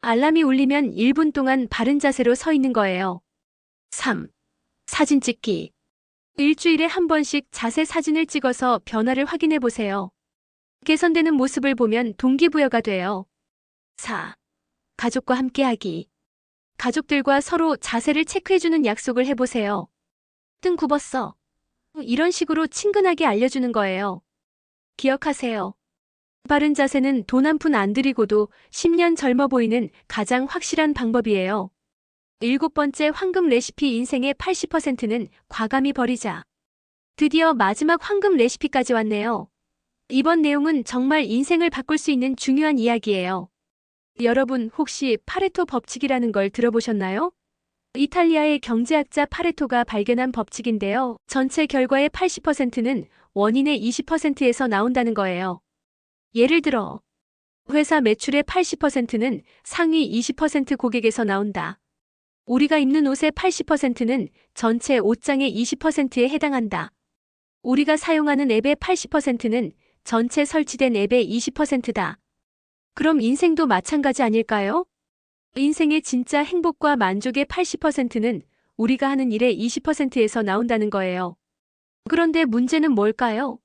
알람이 울리면 1분 동안 바른 자세로 서 있는 거예요. 3. 사진 찍기. 일주일에 한 번씩 자세 사진을 찍어서 변화를 확인해 보세요. 개선되는 모습을 보면 동기부여가 돼요. 4. 가족과 함께하기. 가족들과 서로 자세를 체크해주는 약속을 해보세요. 등 굽었어. 이런 식으로 친근하게 알려주는 거예요. 기억하세요. 바른 자세는 돈 한 푼 안 들이고도 10년 젊어 보이는 가장 확실한 방법이에요. 7번째 황금 레시피. 인생의 80%는 과감히 버리자. 드디어 마지막 황금 레시피까지 왔네요. 이번 내용은 정말 인생을 바꿀 수 있는 중요한 이야기예요. 여러분 혹시 파레토 법칙이라는 걸 들어보셨나요? 이탈리아의 경제학자 파레토가 발견한 법칙인데요. 전체 결과의 80%는 원인의 20%에서 나온다는 거예요. 예를 들어 회사 매출의 80%는 상위 20% 고객에서 나온다. 우리가 입는 옷의 80%는 전체 옷장의 20%에 해당한다. 우리가 사용하는 앱의 80%는 전체 설치된 앱의 20%다. 그럼 인생도 마찬가지 아닐까요? 인생의 진짜 행복과 만족의 80%는 우리가 하는 일의 20%에서 나온다는 거예요. 그런데 문제는 뭘까요?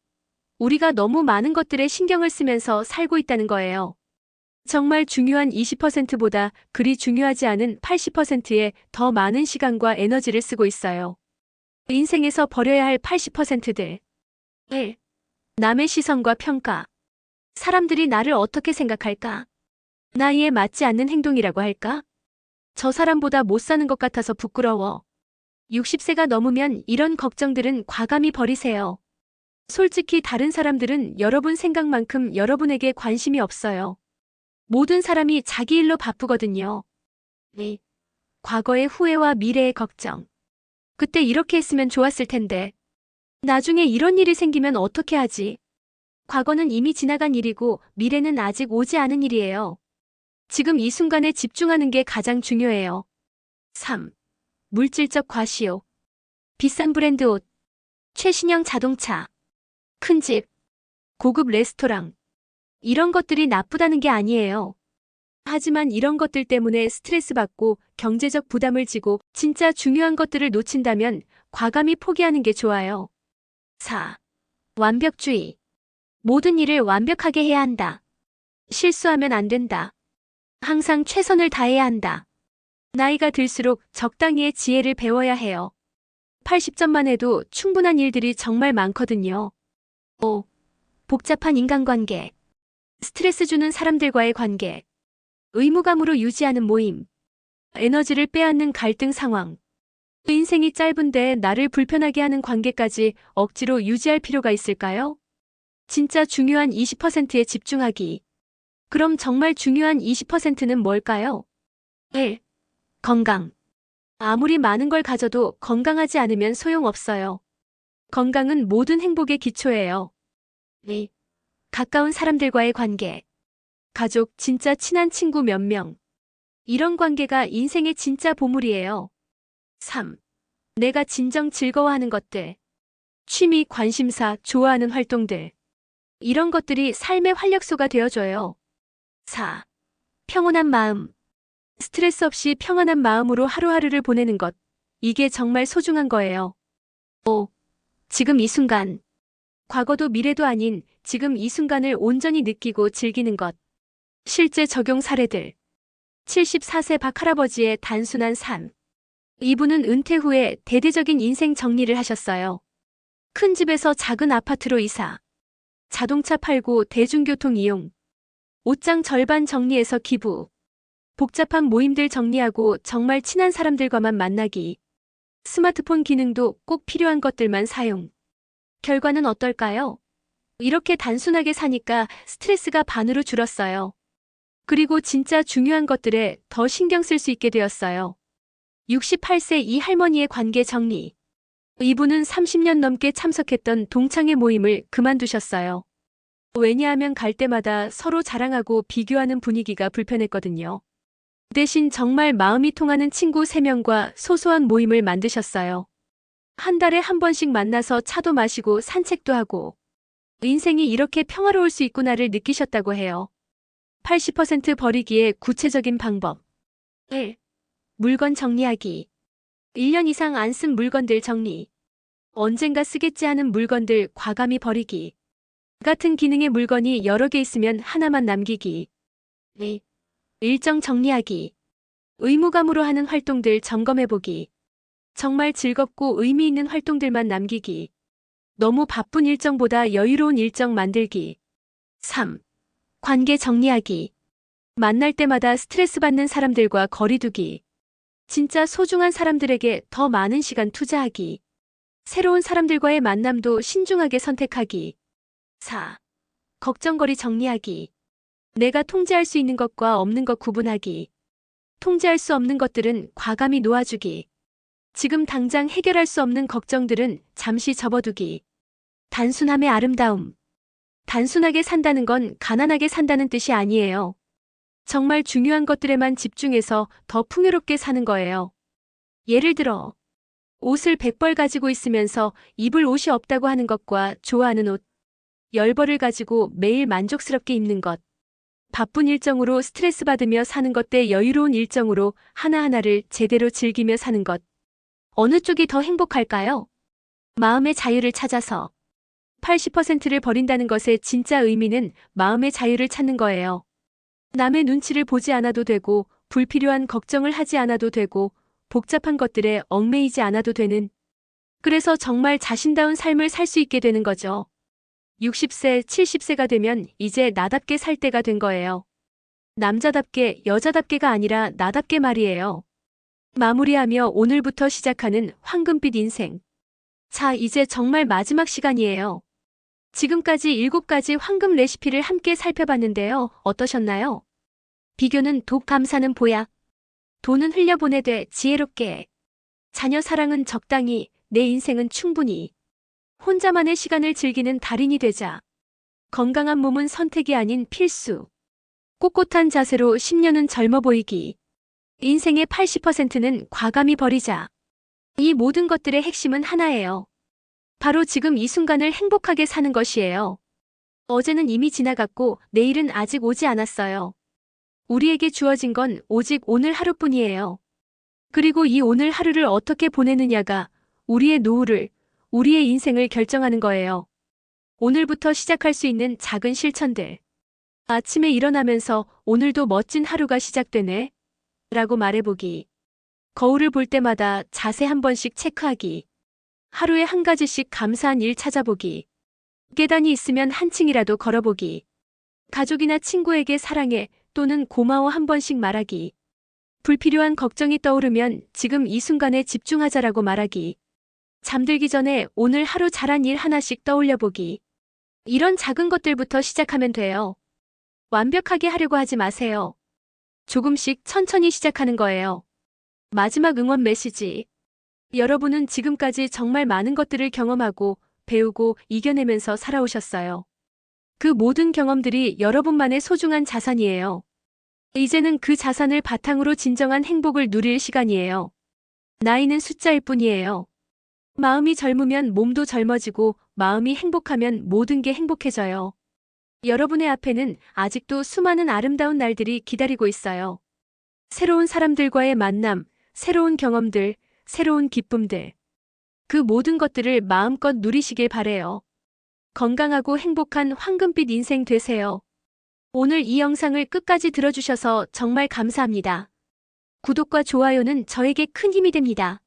우리가 너무 많은 것들에 신경을 쓰면서 살고 있다는 거예요. 정말 중요한 20%보다 그리 중요하지 않은 80%에 더 많은 시간과 에너지를 쓰고 있어요. 인생에서 버려야 할 80%들. 1. 남의 시선과 평가. 사람들이 나를 어떻게 생각할까? 나이에 맞지 않는 행동이라고 할까? 저 사람보다 못 사는 것 같아서 부끄러워. 60세가 넘으면 이런 걱정들은 과감히 버리세요. 솔직히 다른 사람들은 여러분 생각만큼 여러분에게 관심이 없어요. 모든 사람이 자기 일로 바쁘거든요. 2. 과거의 후회와 미래의 걱정. 그때 이렇게 했으면 좋았을 텐데. 나중에 이런 일이 생기면 어떻게 하지? 과거는 이미 지나간 일이고 미래는 아직 오지 않은 일이에요. 지금 이 순간에 집중하는 게 가장 중요해요. 3. 물질적 과시욕. 비싼 브랜드 옷, 최신형 자동차, 큰 집, 고급 레스토랑. 이런 것들이 나쁘다는 게 아니에요. 하지만 이런 것들 때문에 스트레스 받고 경제적 부담을 지고 진짜 중요한 것들을 놓친다면 과감히 포기하는 게 좋아요. 4. 완벽주의. 모든 일을 완벽하게 해야 한다. 실수하면 안 된다. 항상 최선을 다해야 한다. 나이가 들수록 적당히의 지혜를 배워야 해요. 80점만 해도 충분한 일들이 정말 많거든요. 5. 복잡한 인간관계. 스트레스 주는 사람들과의 관계. 의무감으로 유지하는 모임. 에너지를 빼앗는 갈등 상황. 인생이 짧은데 나를 불편하게 하는 관계까지 억지로 유지할 필요가 있을까요? 진짜 중요한 20%에 집중하기. 그럼 정말 중요한 20%는 뭘까요? 1. 건강. 아무리 많은 걸 가져도 건강하지 않으면 소용없어요. 건강은 모든 행복의 기초예요. 2. 가까운 사람들과의 관계. 가족, 진짜 친한 친구 몇 명. 이런 관계가 인생의 진짜 보물이에요. 3. 내가 진정 즐거워하는 것들. 취미, 관심사, 좋아하는 활동들. 이런 것들이 삶의 활력소가 되어줘요. 4. 평온한 마음. 스트레스 없이 평안한 마음으로 하루하루를 보내는 것. 이게 정말 소중한 거예요. 5. 지금 이 순간. 과거도 미래도 아닌 지금 이 순간을 온전히 느끼고 즐기는 것. 실제 적용 사례들. 74세 박할아버지의 단순한 삶. 이분은 은퇴 후에 대대적인 인생 정리를 하셨어요. 큰 집에서 작은 아파트로 이사. 자동차 팔고 대중교통 이용. 옷장 절반 정리해서 기부. 복잡한 모임들 정리하고 정말 친한 사람들과만 만나기. 스마트폰 기능도 꼭 필요한 것들만 사용. 결과는 어떨까요? 이렇게 단순하게 사니까 스트레스가 반으로 줄었어요. 그리고 진짜 중요한 것들에 더 신경 쓸 수 있게 되었어요. 68세 이 할머니의 관계 정리. 이분은 30년 넘게 참석했던 동창회 모임을 그만두셨어요. 왜냐하면 갈 때마다 서로 자랑하고 비교하는 분위기가 불편했거든요. 대신 정말 마음이 통하는 친구 3명과 소소한 모임을 만드셨어요. 한 달에 한 번씩 만나서 차도 마시고 산책도 하고 인생이 이렇게 평화로울 수 있구나를 느끼셨다고 해요. 80% 버리기의 구체적인 방법. 1. 물건 정리하기. 1년 이상 안 쓴 물건들 정리. 언젠가 쓰겠지 하는 물건들 과감히 버리기. 같은 기능의 물건이 여러 개 있으면 하나만 남기기. 2. 일정 정리하기. 의무감으로 하는 활동들 점검해보기. 정말 즐겁고 의미 있는 활동들만 남기기. 너무 바쁜 일정보다 여유로운 일정 만들기. 3. 관계 정리하기. 만날 때마다 스트레스 받는 사람들과 거리두기. 진짜 소중한 사람들에게 더 많은 시간 투자하기. 새로운 사람들과의 만남도 신중하게 선택하기. 4. 걱정거리 정리하기. 내가 통제할 수 있는 것과 없는 것 구분하기. 통제할 수 없는 것들은 과감히 놓아주기. 지금 당장 해결할 수 없는 걱정들은 잠시 접어두기. 단순함의 아름다움. 단순하게 산다는 건 가난하게 산다는 뜻이 아니에요. 정말 중요한 것들에만 집중해서 더 풍요롭게 사는 거예요. 예를 들어, 옷을 100벌 가지고 있으면서 입을 옷이 없다고 하는 것과 좋아하는 옷 10벌을 가지고 매일 만족스럽게 입는 것. 바쁜 일정으로 스트레스 받으며 사는 것 대 여유로운 일정으로 하나하나를 제대로 즐기며 사는 것. 어느 쪽이 더 행복할까요? 마음의 자유를 찾아서. 80%를 버린다는 것의 진짜 의미는 마음의 자유를 찾는 거예요. 남의 눈치를 보지 않아도 되고, 불필요한 걱정을 하지 않아도 되고, 복잡한 것들에 얽매이지 않아도 되는. 그래서 정말 자신다운 삶을 살 수 있게 되는 거죠. 60세, 70세가 되면 이제 나답게 살 때가 된 거예요. 남자답게, 여자답게가 아니라 나답게 말이에요. 마무리하며 오늘부터 시작하는 황금빛 인생. 자, 이제 정말 마지막 시간이에요. 지금까지 7가지 황금 레시피를 함께 살펴봤는데요. 어떠셨나요? 비교는 독, 감사는 보약. 돈은 흘려보내되 지혜롭게. 자녀 사랑은 적당히, 내 인생은 충분히. 혼자만의 시간을 즐기는 달인이 되자. 건강한 몸은 선택이 아닌 필수. 꼿꼿한 자세로 10년은 젊어 보이기. 인생의 80%는 과감히 버리자. 이 모든 것들의 핵심은 하나예요. 바로 지금 이 순간을 행복하게 사는 것이에요. 어제는 이미 지나갔고 내일은 아직 오지 않았어요. 우리에게 주어진 건 오직 오늘 하루뿐이에요. 그리고 이 오늘 하루를 어떻게 보내느냐가 우리의 노후를, 우리의 인생을 결정하는 거예요. 오늘부터 시작할 수 있는 작은 실천들. 아침에 일어나면서 오늘도 멋진 하루가 시작되네 라고 말해보기. 거울을 볼 때마다 자세 한 번씩 체크하기. 하루에 한 가지씩 감사한 일 찾아보기. 계단이 있으면 한 층이라도 걸어보기. 가족이나 친구에게 사랑해 또는 고마워 한 번씩 말하기. 불필요한 걱정이 떠오르면 지금 이 순간에 집중하자라고 말하기. 잠들기 전에 오늘 하루 잘한 일 하나씩 떠올려보기. 이런 작은 것들부터 시작하면 돼요. 완벽하게 하려고 하지 마세요. 조금씩 천천히 시작하는 거예요. 마지막 응원 메시지. 여러분은 지금까지 정말 많은 것들을 경험하고 배우고 이겨내면서 살아오셨어요. 그 모든 경험들이 여러분만의 소중한 자산이에요. 이제는 그 자산을 바탕으로 진정한 행복을 누릴 시간이에요. 나이는 숫자일 뿐이에요. 마음이 젊으면 몸도 젊어지고 마음이 행복하면 모든 게 행복해져요. 여러분의 앞에는 아직도 수많은 아름다운 날들이 기다리고 있어요. 새로운 사람들과의 만남, 새로운 경험들, 새로운 기쁨들. 그 모든 것들을 마음껏 누리시길 바래요. 건강하고 행복한 황금빛 인생 되세요. 오늘 이 영상을 끝까지 들어주셔서 정말 감사합니다. 구독과 좋아요는 저에게 큰 힘이 됩니다.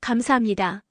감사합니다.